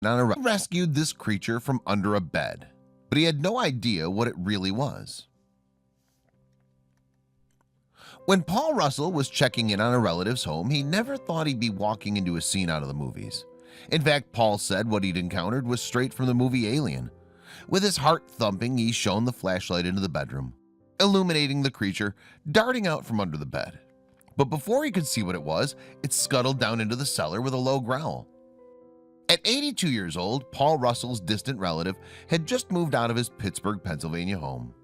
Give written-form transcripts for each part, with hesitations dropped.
rescued this creature from under a bed, but he had no idea what it really was. When Paul Russell was checking in on a relative's home, he never thought he'd be walking into a scene out of the movies. In fact, Paul said what he'd encountered was straight from the movie Alien. With his heart thumping, he shone the flashlight into the bedroom, illuminating the creature darting out from under the bed. But before he could see what it was, it scuttled down into the cellar with a low growl. At 82 years old, Paul Russell's distant relative had just moved out of his Pittsburgh, Pennsylvania home.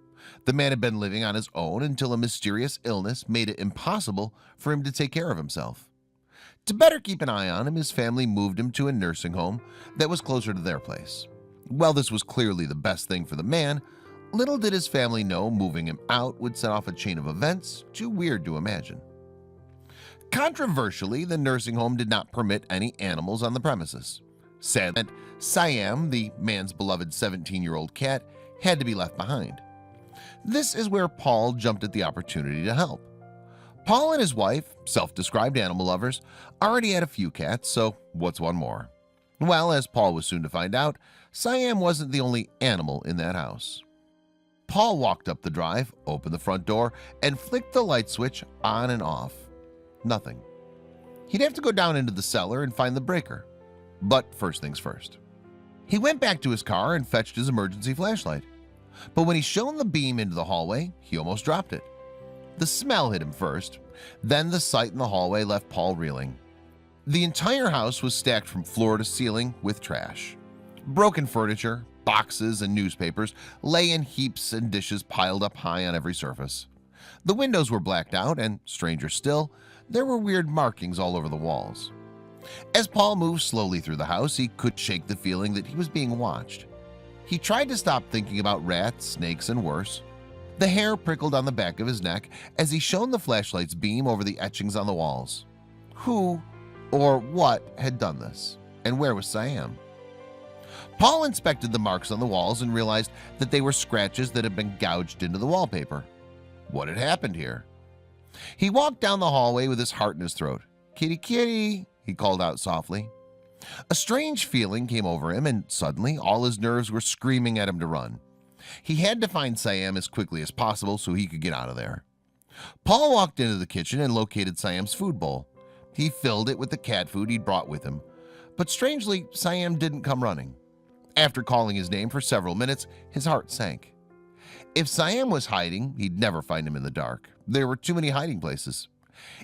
The man had been living on his own until a mysterious illness made it impossible for him to take care of himself. To better keep an eye on him, his family moved him to a nursing home that was closer to their place. While this was clearly the best thing for the man, little did his family know moving him out would set off a chain of events too weird to imagine. Controversially, the nursing home did not permit any animals on the premises. Sadly, Siam, the man's beloved 17-year-old cat, had to be left behind. This is where Paul jumped at the opportunity to help. Paul and his wife, self-described animal lovers, already had a few cats, so what's one more? Well, as Paul was soon to find out, Siam wasn't the only animal in that house. Paul walked up the drive, opened the front door, and flicked the light switch on and off. Nothing. He'd have to go down into the cellar and find the breaker. But first things first. He went back to his car and fetched his emergency flashlight. But when he shone the beam into the hallway, he almost dropped it. The smell hit him first, then the sight in the hallway left Paul reeling. The entire house was stacked from floor to ceiling with trash. Broken furniture, boxes, and newspapers lay in heaps and dishes piled up high on every surface. The windows were blacked out and, stranger still, there were weird markings all over the walls. As Paul moved slowly through the house, he could shake the feeling that he was being watched. He tried to stop thinking about rats, snakes, and worse. The hair prickled on the back of his neck as he shone the flashlight's beam over the etchings on the walls. Who or what had done this? And where was Siam? Paul inspected the marks on the walls and realized that they were scratches that had been gouged into the wallpaper. What had happened here? He walked down the hallway with his heart in his throat. "Kitty, kitty," he called out softly. A strange feeling came over him, and suddenly all his nerves were screaming at him to run. He had to find Siam as quickly as possible so he could get out of there. Paul walked into the kitchen and located Siam's food bowl. He filled it with the cat food he'd brought with him. But strangely, Siam didn't come running. After calling his name for several minutes, his heart sank. If Siam was hiding, he'd never find him in the dark. There were too many hiding places.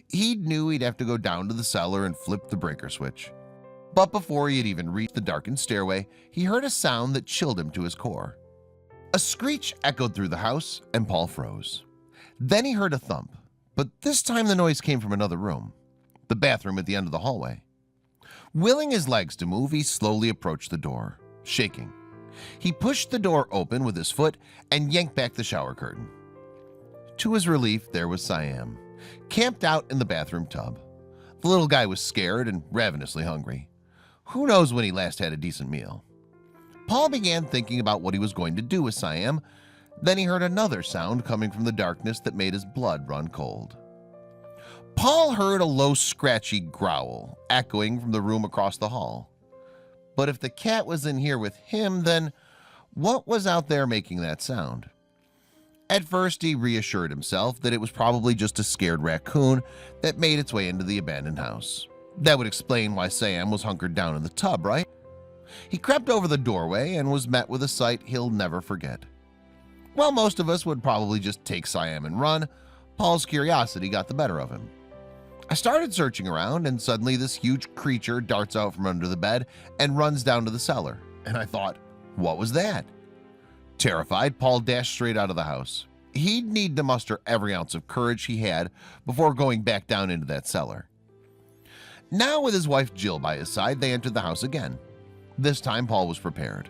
He knew he'd have to go down to the cellar and flip the breaker switch. But before he had even reached the darkened stairway, he heard a sound that chilled him to his core. A screech echoed through the house, and Paul froze. Then he heard a thump, but this time the noise came from another room, the bathroom at the end of the hallway. Willing his legs to move, he slowly approached the door, shaking. He pushed the door open with his foot and yanked back the shower curtain. To his relief, there was Siam, camped out in the bathroom tub. The little guy was scared and ravenously hungry. Who knows when he last had a decent meal? Paul began thinking about what he was going to do with Siam. Then he heard another sound coming from the darkness that made his blood run cold. Paul heard a low, scratchy growl echoing from the room across the hall. But if the cat was in here with him, then what was out there making that sound? At first, he reassured himself that it was probably just a scared raccoon that made its way into the abandoned house. That would explain why Siam was hunkered down in the tub, right? He crept over the doorway and was met with a sight he'll never forget. While most of us would probably just take Siam and run, Paul's curiosity got the better of him. I started searching around, and suddenly this huge creature darts out from under the bed and runs down to the cellar. And I thought, what was that? Terrified, Paul dashed straight out of the house. He'd need to muster every ounce of courage he had before going back down into that cellar. Now, with his wife Jill by his side, they entered the house again. This time, Paul was prepared.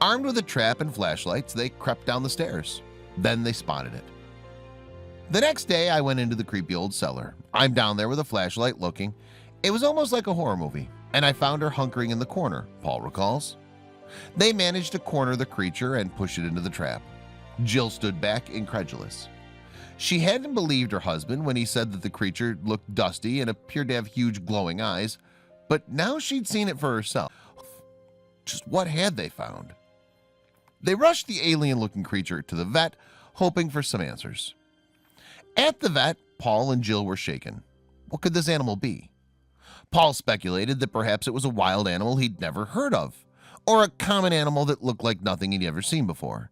Armed with a trap and flashlights, they crept down the stairs. Then they spotted it. The next day, I went into the creepy old cellar. I'm down there with a flashlight looking. It was almost like a horror movie, and I found her hunkering in the corner, Paul recalls. They managed to corner the creature and push it into the trap. Jill stood back, incredulous. She hadn't believed her husband when he said that the creature looked dusty and appeared to have huge glowing eyes, but now she'd seen it for herself. Just what had they found? They rushed the alien-looking creature to the vet, hoping for some answers. At the vet, Paul and Jill were shaken. What could this animal be? Paul speculated that perhaps it was a wild animal he'd never heard of, or a common animal that looked like nothing he'd ever seen before.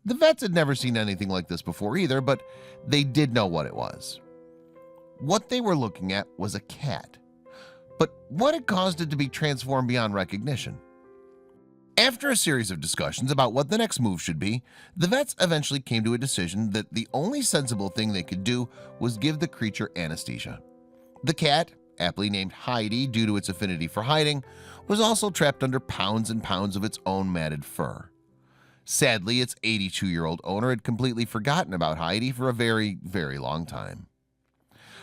The vets had never seen anything like this before either, but they did know what it was. What they were looking at was a cat. But what had caused it to be transformed beyond recognition? After a series of discussions about what the next move should be, the vets eventually came to a decision that the only sensible thing they could do was give the creature anesthesia. The cat, aptly named Heidi due to its affinity for hiding, was also trapped under pounds and pounds of its own matted fur. Sadly, its 82-year-old owner had completely forgotten about Heidi for a very, very long time.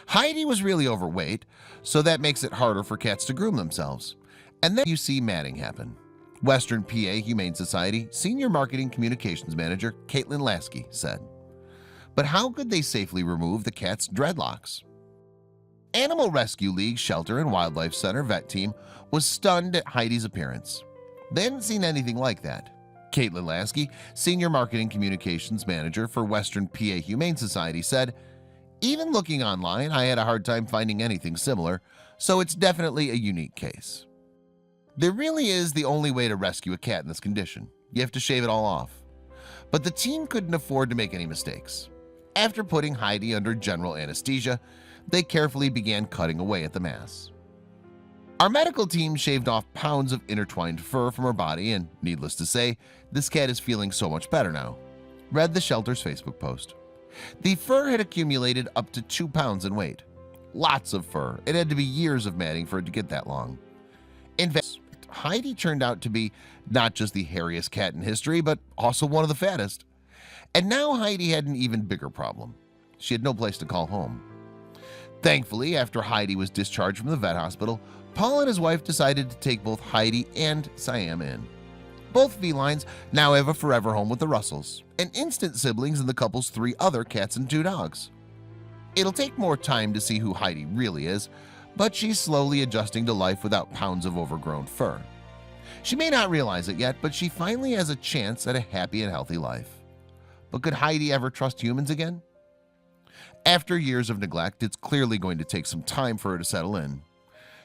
Heidi was really overweight, so that makes it harder for cats to groom themselves. And then you see matting happen. Western PA Humane Society Senior Marketing Communications Manager Caitlin Lasky said. But how could they safely remove the cat's dreadlocks? Animal Rescue League Shelter and Wildlife Center vet team was stunned at Heidi's appearance. They hadn't seen anything like that. Caitlin Lasky, Senior Marketing Communications Manager for Western PA Humane Society said, "Even looking online, I had a hard time finding anything similar, so it's definitely a unique case." There really is the only way to rescue a cat in this condition. You have to shave it all off. But the team couldn't afford to make any mistakes. After putting Heidi under general anesthesia, they carefully began cutting away at the mass. Our medical team shaved off pounds of intertwined fur from her body, and needless to say, this cat is feeling so much better now, read the shelter's Facebook post. The fur had accumulated up to 2 pounds in weight. Lots of fur. It had to be years of matting for it to get that long. In fact, Heidi turned out to be not just the hairiest cat in history, but also one of the fattest. And now Heidi had an even bigger problem. She had no place to call home. Thankfully, after Heidi was discharged from the vet hospital, Paul and his wife decided to take both Heidi and Siam in. Both felines now have a forever home with the Russells, and instant siblings in the couple's 3 other cats and 2 dogs. It'll take more time to see who Heidi really is, but she's slowly adjusting to life without pounds of overgrown fur. She may not realize it yet, but she finally has a chance at a happy and healthy life. But could Heidi ever trust humans again? After years of neglect, it's clearly going to take some time for her to settle in.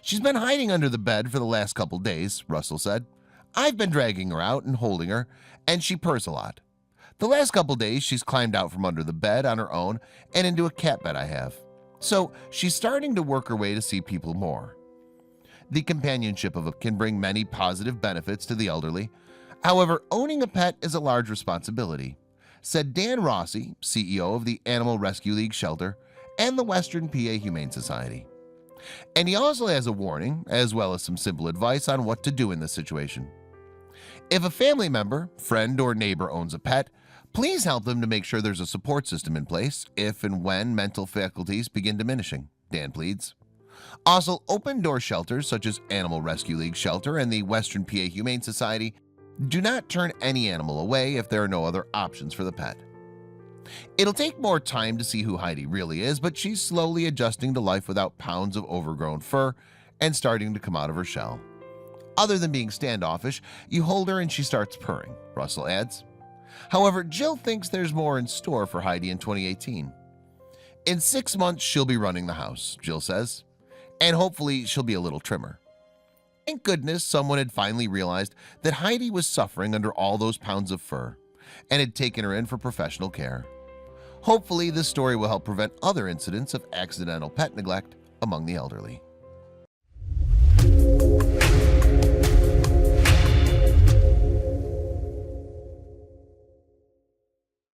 She's been hiding under the bed for the last couple days, Russell said. I've been dragging her out and holding her, and she purrs a lot. The last couple days, she's climbed out from under the bed on her own and into a cat bed I have. So she's starting to work her way to see people more. The companionship of a can bring many positive benefits to the elderly. However, owning a pet is a large responsibility, said Dan Rossi, CEO of the Animal Rescue League Shelter and the Western PA Humane Society. And he also has a warning, as well as some simple advice on what to do in this situation. If a family member, friend, or neighbor owns a pet, please help them to make sure there's a support system in place if and when mental faculties begin diminishing, Dan pleads. Also, open-door shelters such as Animal Rescue League Shelter and the Western PA Humane Society do not turn any animal away if there are no other options for the pet. It'll take more time to see who Heidi really is, but she's slowly adjusting to life without pounds of overgrown fur and starting to come out of her shell. Other than being standoffish, you hold her and she starts purring, Russell adds. However, Jill thinks there's more in store for Heidi in 2018. In 6 months, she'll be running the house, Jill says, and hopefully she'll be a little trimmer. Thank goodness someone had finally realized that Heidi was suffering under all those pounds of fur and had taken her in for professional care. Hopefully, this story will help prevent other incidents of accidental pet neglect among the elderly.